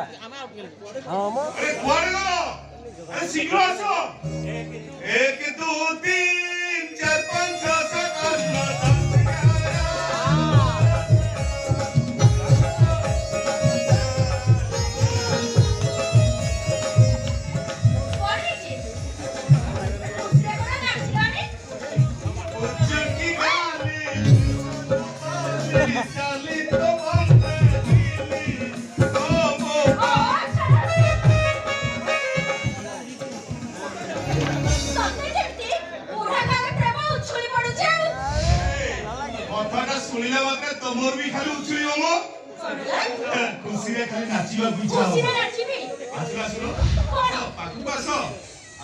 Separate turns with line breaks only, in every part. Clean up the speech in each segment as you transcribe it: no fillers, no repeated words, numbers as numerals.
हां म
अरे कुआरे गलो अरे शीघ्र आसो 1 2 3 4 5 6 7 8 9 सुनिला मात्र तमोर भी खाली उछली होमो खुशी रे खाली नाचिबा बुझा खुशी रे नाचिबी आसो आसो कोन पाखु आसो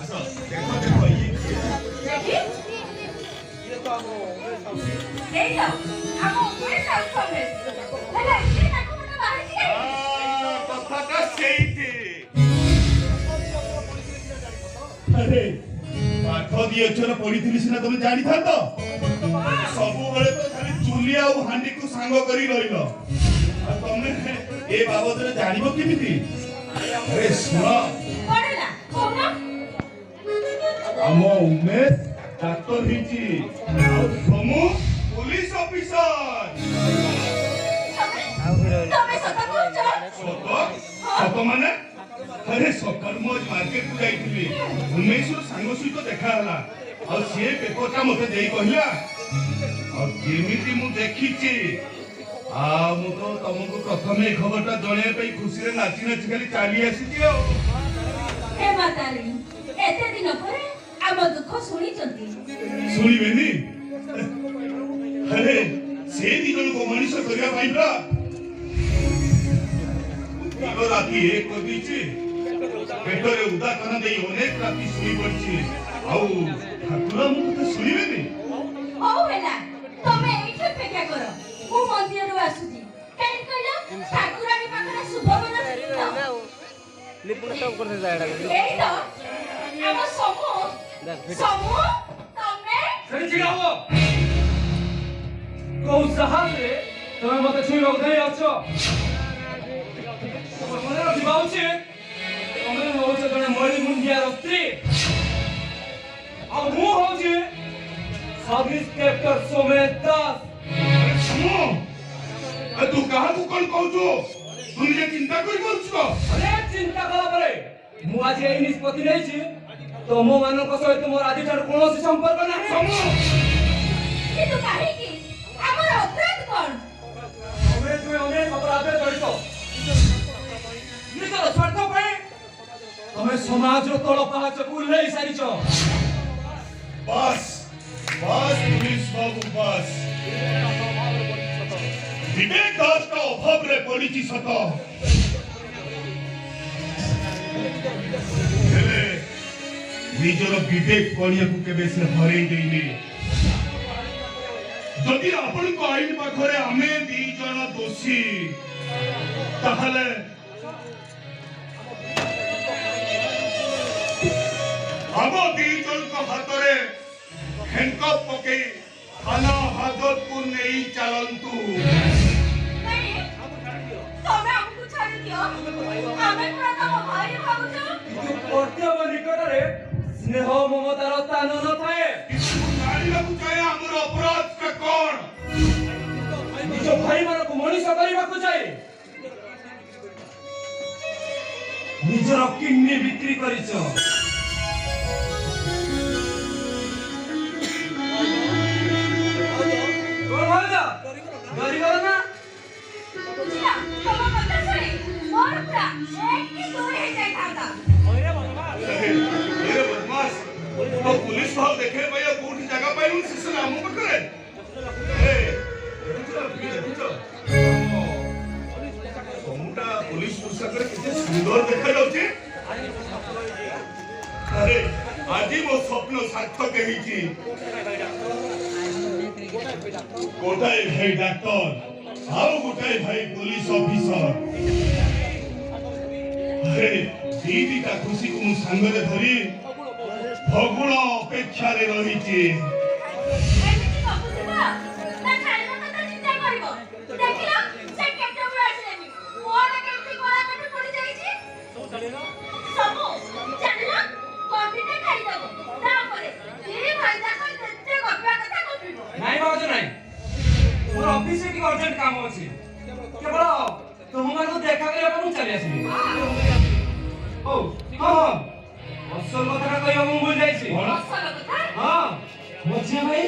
आसो देखो देखो ये देखि ये तो हमो ए तो हमो कोई साउथ कॉलेज हेला ये ताको मत बाहर छी कथाटा सेइते अरे पाठ दिए छन पढिथिली सिना तमे जानि थांतो सब बेले तो खाली चुली आ हांडी को सांग करी रहिलो आ तमे ए बाबत रे जानिबो केमिति अरे सुन पडला कोना हमो उमेश डॉक्टर हिची आ समू पुलिस ऑफिसर तमे सता कहछ सता माने अरे सकाळ मोज मार्केट को जाईथिली उमेश रो सांग सहित देखा हला आ से पेपरटा मते देई कहला और जेमिति मु देखिछि आ मु तो तुमको प्रथम ए खबरटा जणे पई खुशी रे नाची नाची खाली चाली आसी दियो
हे मातारी एते दिन परे आम दुख सुनी चंती
सुनिबेनी अरे से दी जण को मनीष करिया पाइबा दिनो राती एक को दीछि पेटरे उदा कना देई अनेक राती सुनी पड़छि आउ ठाकुर मु तो सुनिबेनी
ओ बेला तमे एठे पेका करो मु मंदिर रो आसुची काई कहलो ठाकुरानी पाखरे शुभमना
लिपुन सब करते जायडा
एई तो हम समूह तमे
सही छिगाओ को साहब रे तमे मते छुई लगदे आछो मने रखि बाउची तमे होछ जने मळी मुंडिया रस्त्री आ मु होछि सब इंस्पेक्टर सोमेश दास
अरे सुनो आ तू कहा तू कोन कहजो तू निजे चिंता करि बोलछो
अरे चिंता कला परे मु आज एई निष्पत्ति नै छी तो मो मानक सहित मोर आदि ठार कोनोसी संपर्क नाही
समो
कि तू काहे की हमर अपराध कोन
हमें तुम अनेक अपराध जड़ित निजर स्वार्थ पे तमे समाज रो तळ पहाच को लई सारिछ
बस पुलिस बाबू बस विवेक दास का अभाव रे पड़िछि सत हेले निजर विवेक पड़िया को केबे से हरै देइनी जदि आपण को आईन पाखरे हमें दी जण दोषी ताहले हम दी जण को हातरे हैंडकफ पके थाना हाजत को नहीं चलंतु
नहीं तमे हमकु छाड़ी दियो हमें पूरा तम भाई भाउजो
कर्तव्य निकट रे स्नेह ममतार स्थान न थाए
गाड़ी को चाहे हमर अपराध का कोन
निज भाई मन को मनीष करबा को चाहे निजर किडनी बिक्री करिछ गरीब ना
बुझिया तम कथा सुनी मोर पूरा एक की दूर है जाय थाता
ये बदमाश तो पुलिस भाव देखे भैया कोठी जगह पाई उन सिस्टम नाम पकड़े ए बुझो समुटा पुलिस पोशाक रे किते सुंदर देखा जाउची अरे आज मो स्वप्न सार्थक हेची गोटाए भाई डॉक्टर आओ गोटाए भाई पुलिस ऑफिसर अरे दीदी का खुशी को मु संग रे धरी भगुण अपेक्षा रे रहिची
एमिति कबुत ना खाइबा कथा चिंता करबो देखिलो से केते बुआ आछलेनी मोर केमति कोला कटे पड़ी जाई ସବୁ ଜାଣିଲ କଣ୍ଟିଟା ଖାଇଦବ ତାପରେ ଏ ଭାଇ ଯାକ ଯେତେ ଗପିବା କଥା ଗପିବ
ନାଇଁ ଭାଉଜ ନାଇଁ ମୋର ଅଫିସରେ ଟିକେ ଅର୍ଜେଣ୍ଟ କାମ ଅଛି କେବଳ ତୁମମାନଙ୍କୁ ଦେଖା କରିବା ପାଇଁ ମୁଁ ଚାଲି ଆସିବି ହଉ ହଁ ହଁ ଅସଲ କଥାଟା କହିବାକୁ ମୁଁ ଭୁଲି ଯାଇଛି
ଅସଲ କଥା
ହଁ ମଝିଆ ଭାଇ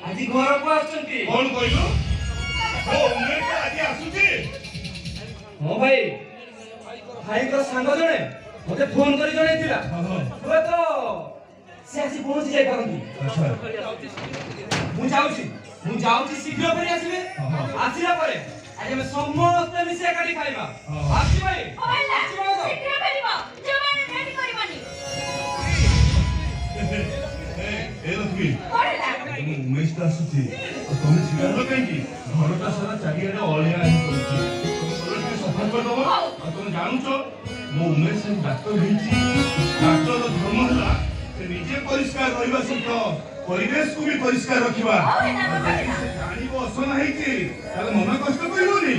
ଆଜି ଘରକୁ ଆସୁଛନ୍ତି
କଣ କହିଲୁ ଓ ଉମେଶ ଆଜି ଆସୁଛି
ହଁ ଭାଇ ଭାଇଙ୍କର ସାଙ୍ଗ ଜଣେ ମତେ ଫୋନ କରି ଜଣେଇଥିଲା ହୁଏତ ସେ ଆଜି ପହଞ୍ଚି ଯାଇପାରନ୍ତି ମୁଁ ଯାଉଛି ଶୀଘ୍ର ଫେରି ଆସିବେ ଆସିଲା ପରେ ଆଜି ଆମେ ସମସ୍ତେ ମିଶି ଏକାଠି ଖାଇବା ଆସି ଭାଇ
ଓଲା ଶୀଘ୍ର ଫେରିବ ଜମାରେ ରେଡି କରିବନି
ଏ ଲକ୍ଷ୍ମୀ
ପଡିଲା
ଉମେଶ ତ ଆସୁଛି ତମେ ଛିଡାହେଲ କାହିଁକି ଘରଟା ସାରା ଚାରିଆଡେ ଅଳିଆ ପଡିଛି ଟିକେ ସଫା କରିଦବ ଆଉ ତମେ ଜାଣୁଛ ମୋ ଉମେଶ ଡାକ୍ତର ହେଇଛି ଡାକ୍ତରର ଧର୍ମ ହେଲା ସେ ନିଜେ ପରିଷ୍କାର ରହିବା ସହିତ ପରିବେଶକୁ ବି ପରିଷ୍କାର ରଖିବା ସେ ଜାଣିବ ଅସନା ହେଇଛି ତାହେଲେ ମନ କଷ୍ଟ କରିବନି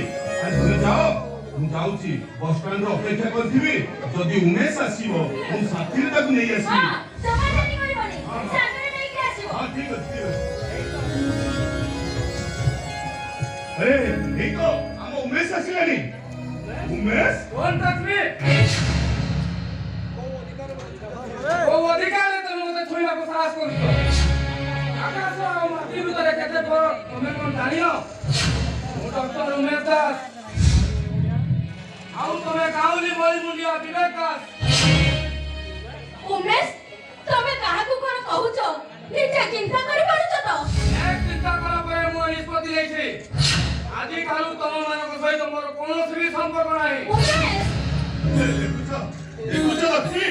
ତମେ ଯାଅ ମୁଁ ଯାଉଛି ବସ୍ ଷ୍ଟାଣ୍ଡରେ ଅପେକ୍ଷା କରିଥିବି ଯଦି ଉମେଶ ଆସିବ ମୁଁ ସାଥିରେ ତାକୁ ନେଇ ଆସିବି
ଜମା ରେଡି କରିବନି ସାଙ୍ଗରେ ନେଇକି ଆସିବ
ହଁ ଠିକ ଅଛି ଆରେ ଏଇ ତ ଆମ ଉମେଶ ଆସିଲାଣି ଉମେଶ
Don't touch me! କୋଉ ଅଧିକାରରେ ତମେ ମତେ ଛୁଇଁବାକୁ ସାହସ କରୁଛ? ଆକାଶ ଆଉ ମାଟି ଭିତରେ କେତେ ଫରକ ତମେ କଣ ଜାଣିନ? ମୁଁ ଡକ୍ଟର ଉମେଶ ଦାସ ଆଉ ତମେ ଗାଉଁଲି ମଳିମୁଣ୍ଡିଆ ବିବେକ ଦାସ
ଉମେଶ ତମେ କାହାକୁ କଣ କହୁଛ ନିଜେ ଚିନ୍ତା କରିପାରୁଛ ତ
ଏକ ଚିନ୍ତା କଲା ପରେ ମୁଁ ନିଷ୍ପତ୍ତି ନେଇଛି ଆଜିଠାରୁ ତମମାନଙ୍କ ସହିତ ମୋର କୌଣସି ବି ସମ୍ପର୍କ ନାହିଁ
ଉମେଶ
ଦେଖୁଛ ଲକ୍ଷ୍ମୀ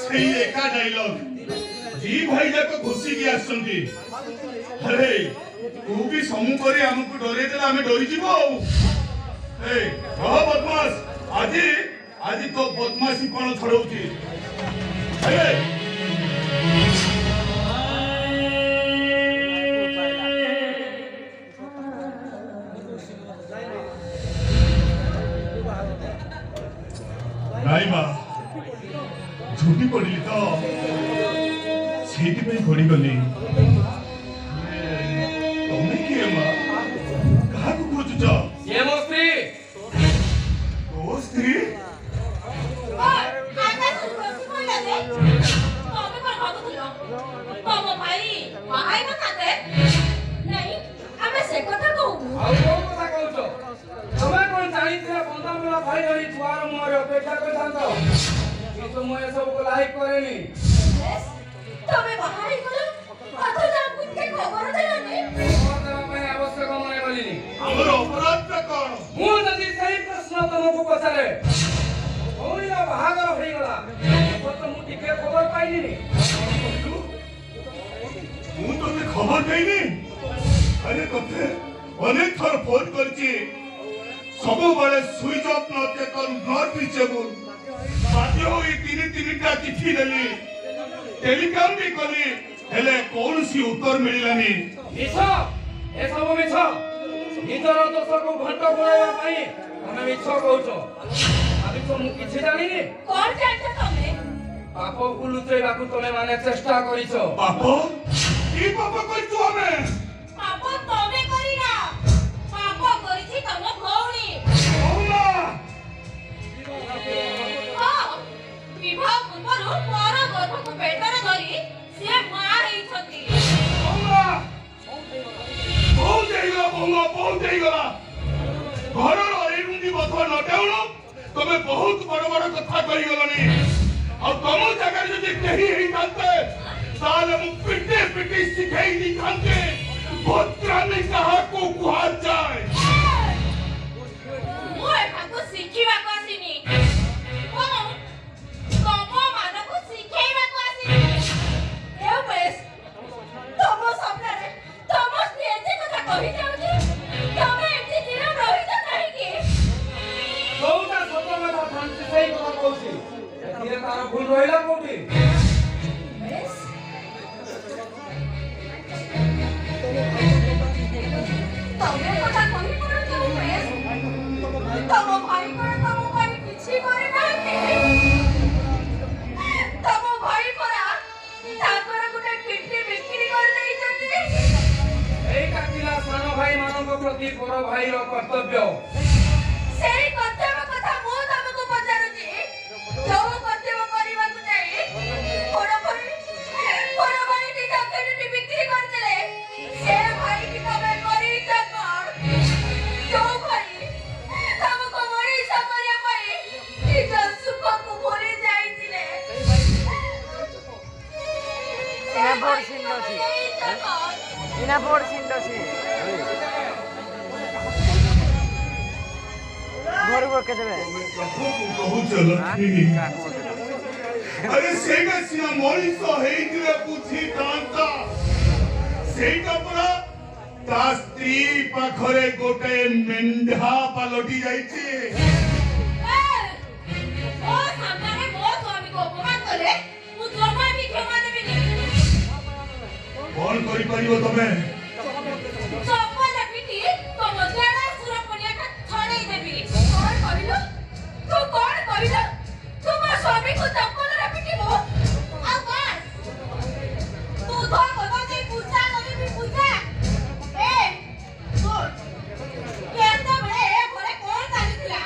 ସେଇ ଏକା ଡାଇଲଗ ଦି ଭାଇ ଯାକ ଘୋଷିକି ଆସୁଛନ୍ତି ଆରେ ତୁ ବି ସମ୍ମୁଖରେ ଆମକୁ ଡରେଇ ଦେଲେ ଆମେ ଡରିଯିବୁ ଆଉ ରହ ବଦମାସ ଆଜି ତୋ ବଦମାସି କଣ ଛଡଉଛି ନାଇଁ ମା ଝୁଟି ପଡିଲି ତ ସେଇଥିପାଇଁ ପଡିଗଲି ତମେ କିଏ ମା କାହାକୁ ଖୋଜୁଛ
ସିଏ ମୋ ସ୍ତ୍ରୀ
ତୋ ସ୍ତ୍ରୀ
ଆକାଶ ଖୁସି କହିଲା ଯେ ତମେ କଣ ଭାବୁଥିଲ ତମ ଭାଇ ବାହାଇ ନଥାନ୍ତେ ନାଇଁ ଆମେ ସେ କଥା କହୁନୁ
ଆଉ କୋଉ କଥା କହୁଛ ତମେ କଣ ଜାଣିଥିଲେ ବନ୍ଧାମୂଳ ଭାଇ ଧରି ଦୁଆର ମୁହଁରେ ଅପେକ୍ଷା କରିଥାନ୍ତ କିନ୍ତୁ ମୁଁ ଏସବୁକୁ ଲାଇକ୍ କରେନି
ତମେ ବାହା ହେଇଗଲ ଅଥଚ ଆମକୁ ଟିକେ ଖବର ଦେଲନି
ଖବର ଦେବା ପାଇଁ ଆବଶ୍ୟକ ମନେ କଲିନି
ଆମର ଅପରାଧଟା କଣ
ମୁଁ ଯଦି ସେଇ ପ୍ରଶ୍ନ ତମକୁ ପଚାରେ ଭଉଣୀର ବାହାଘର ହେଇଗଲା ଅଥଚ ମୁଁ ଟିକେ ଖବର ପାଇଲିନି
ମୁଁ ତୋତେ ଖବର ଦେଇନି ଆରେ ତୋତେ ଅନେକ ଥର ଫୋନ କରିଛି ସବୁବେଳେ ସୁଇଚ ଅଫ୍ ନଚେତନ ନଟ୍ ରିଚେବୁଲ ବାଧ୍ୟ ହୋଇ ତିନିଟା ଚିଠି ଦେଲି ଟେଲିଗ୍ରାମ ବି କଲି ହେଲେ କୌଣସି ଉତ୍ତର ମିଳିଲାନି
ମିଛ ଏସବୁ ମିଛ ନିଜର ଦୋଷକୁ ଘଣ୍ଟ ଘୋଡ଼ାଇବା ପାଇଁ ତମେ ମିଛ କହୁଛ ଭାବିଛ ମୁଁ କିଛି ଜାଣିନି
କଣ ଜାଣିଛ ତମେ
ପାପକୁ ଲୁଚେଇବାକୁ ତମେ ମାନେ ଚେଷ୍ଟା କରିଛ
ପାପ କି ପାପ କରିଛୁ ଆମେ
ପାପ ତମେ କରିନା ପାପ କରିଛି ତମ ଭଉଣୀ
କହୁନା
ହଁ ବିବାହ ପୂର୍ବରୁ ପର ଗର୍ଭକୁ ପେଟରେ ଧରି ସିଏ ମା ହେଇଛନ୍ତି
କହୁନା ବହୁତ ହେଇଗଲା ଘରର ଏରୁଣ୍ଡି ବଧ ନଟାଉଣ ତମେ ବହୁତ ବଡ ବଡ କଥା କହିଗଲଣି ଆଉ ତମ ଜାଗାରେ ଯଦି କେହି ହେଇଥାନ୍ତେ ତାହେଲେ ମୁଁ ପିଟି ଶିଖେଇ ଦେଇଥାନ୍ତେ ଭଦ୍ରାମୀ କାହାକୁ କୁହାଯାଏ
ମୁଁ ଏଠାକୁ ଶିଖିବାକୁ ଆସିନି ବରଂ ତମ ମାନଙ୍କୁ ଶିଖେଇବାକୁ ଆସିନି ଏ ବେଶ ତମ ସାମ୍ନାରେ ତମ ସ୍ତ୍ରୀ ଏତେ କଥା କହିଯାଉଛି ତମେ ଏମିତି ଦିନ ରହିଛ କାହିଁକି
ଯୋଉଟା ସତ କଥା ଥାନ୍ତି ସେଇ କଥା କହୁଛି ଏଥିରେ ତାର ଭୁଲ ରହିଲା କୋଉଠି
ବେଶ ତମେ କଥା କହି
बड़ भाई कर्तव्य
ସେଇ କର୍ତ୍ତବ୍ୟ କଥା ମୁଁ ତମକୁ ପଚାରୁଛି ଯୋଉ କର୍ତ୍ତବ୍ୟ କରିବାକୁ ଯାଇ ବଡ଼ ଭାଇଟି ଚାକିରିଟି ବିକ୍ରି କରିଦେଲେ ସେ ଭାଇଟି ତମେ କରିଛ କଣ ଯୋଉ ଭାଇ ତମକୁ ମଣିଷ କରିବା ପାଇଁ ନିଜ ସୁଖକୁ ଭୁଲି ଯାଇଥିଲେ
ଇନା ବୋର୍ଡ ସିନ୍ ଅଛି ଇନା ବୋର୍ଡ ସିନ୍ ଅଛି घर को के देबे
बहुत लक्ष्मी अरे सेगा सिना मଣିଷ ହେଇଥିଲେ ପୁଛି କାନ୍ତା ସେଇଟା ପରା ତା ସ୍ତ୍ରୀ ପାଖରେ ଗୋଟେ ମେଣ୍ଢା ପାଲଟି ଯାଇଛି
ଓ ସାମ୍ନାରେ ମୋ ସ୍ୱାମୀକୁ ଅପମାନ କଲେ ମୁଁ ଜମା ବି କ୍ଷମା ଦେବିନି
କଣ କରିପାରିବ ତମେ
ଚପଲ ପିଟି ତମ ଦେହ ସୁରପଣିଆ ଛଡେଇ ଦେବି କଣ କହିଲୁ ତୁ କଣ କହିଲୁ ତୁ ମୋ ସ୍ୱାମୀକୁ ଚପଲରେ ପିଟିବୁ ଆଉ ବାସ୍ ତୁ ତ ବଦଳି ପୂଜା କରିବି ପୂଜା ଏ ଶୁଣ କେତେବେଳେ ଏ ଘରେ କଣ ଚାଲିଥିଲା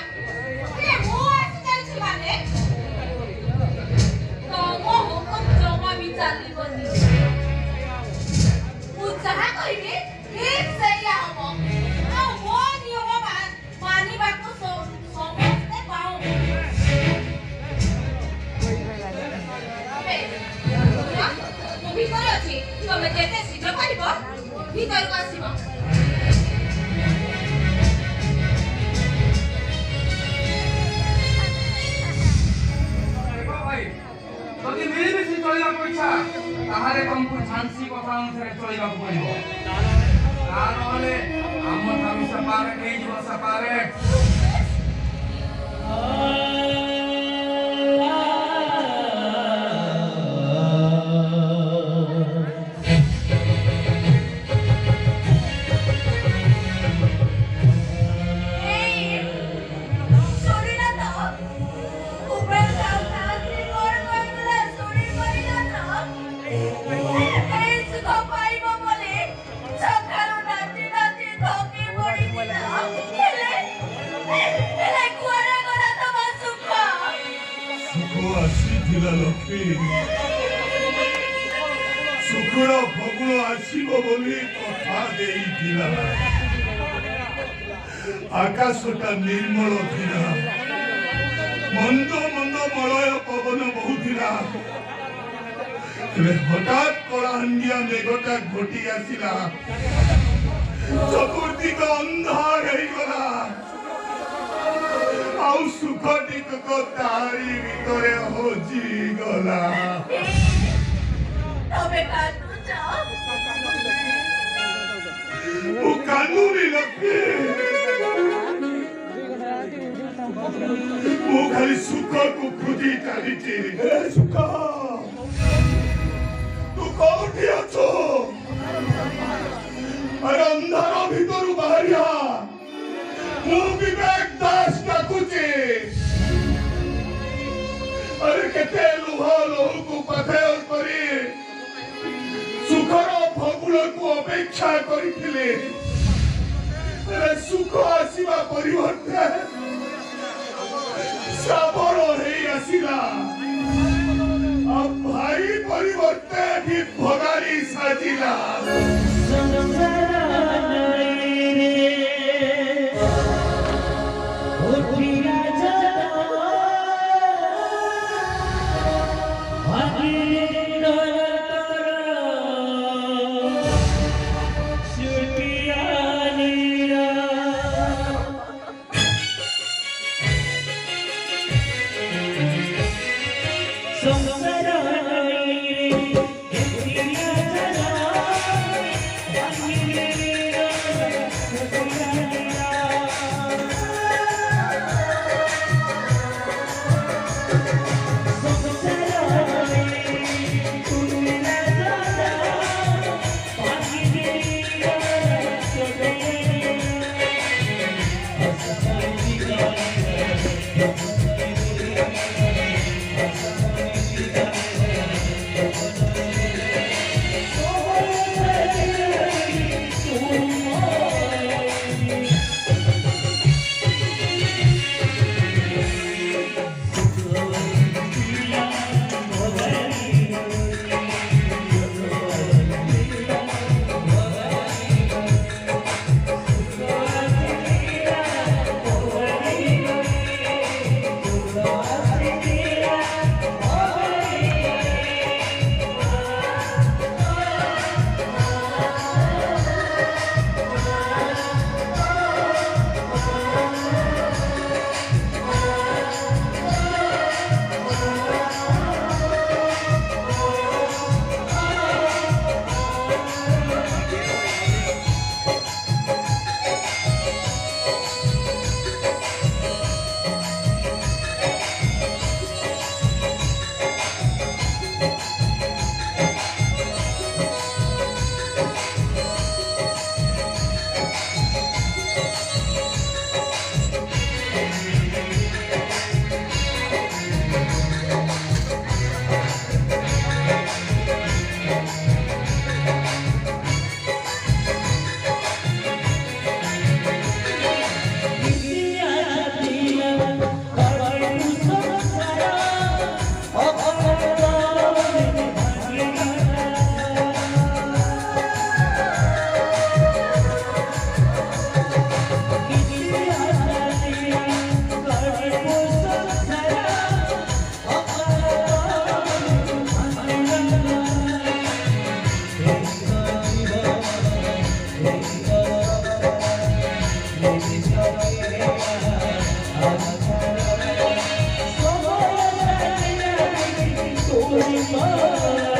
ଏ ମୁଁ ଆସି ଚାଲିଛି ମାନେ ତମ ହୁକୁମ ଜମା ବି ଚାଲିବନି ମୁଁ ଯାହା କହିବି ଠିକ୍ ସେଇଆ ହବ ଆଉ ମୋ ନିୟମ ମାନିବାକୁ ସମସ୍ତେ ପାଉ ମୁଁ ଭିତରେ ଅଛି ତମେ ଯେତେ ଶୀଘ୍ର ପାରିବ ଭିତରକୁ ଆସିବ
भाई যদি মিଳିମିଶି ଚଳିବାକୁ ଇଚ୍ଛା ତାହେଲେ ତମକୁ ଝାନ୍ସୀ କଥା ଅନୁସାରେ ଚଳିବାକୁ ପଡ଼ିବ ତା ନହେଲେ ଆମ ଠାରୁ ସେପାରେଟ ହେଇଯିବ ସେପାରେଟ
ସୁଖର ଫଗୁଣ ଆସିବ ବୋଲି କଥା ଦେଇଥିଲା ଆକାଶଟା ନିର୍ମଳ ଥିଲା ମନ୍ଦ ମନ୍ଦ ମଳୟ ପବନ ବହୁଥିଲା ହେଲେ ହଠାତ୍ କଳାହାଣ୍ଡିଆ ମେଘଟା ଘୋଟି ଆସିଲା ଚତୁର୍ଦିଗ ଅନ୍ଧାର ହେଇଗଲା ଆଉ ସୁଖ ଟିକକ ତାରି ଭିତରେ ହଜିଗଲା ମୁଁ କାନ୍ଦୁନି ଲକ୍ଷ୍ମୀ ମୁଁ ଖାଲି ସୁଖକୁ ଖୋଜି ଚାଲିଛି ସୁଖ ତୁ କୋଉଠି ଅଛୁ ଆରେ ଅନ୍ଧାର ଭିତରୁ ବାହାରିଆ ମୁଁ ବିବେକ ଦାସ ଡାକୁଛି अरे केते लुह लहू पाथेय करी सुखर फगुण को अपेक्षा करथिले सुख आसीबा परिवर्ते श्रावण हेई आसीला अब भाई परिवर्ते भी भगारी साजिला
हाँ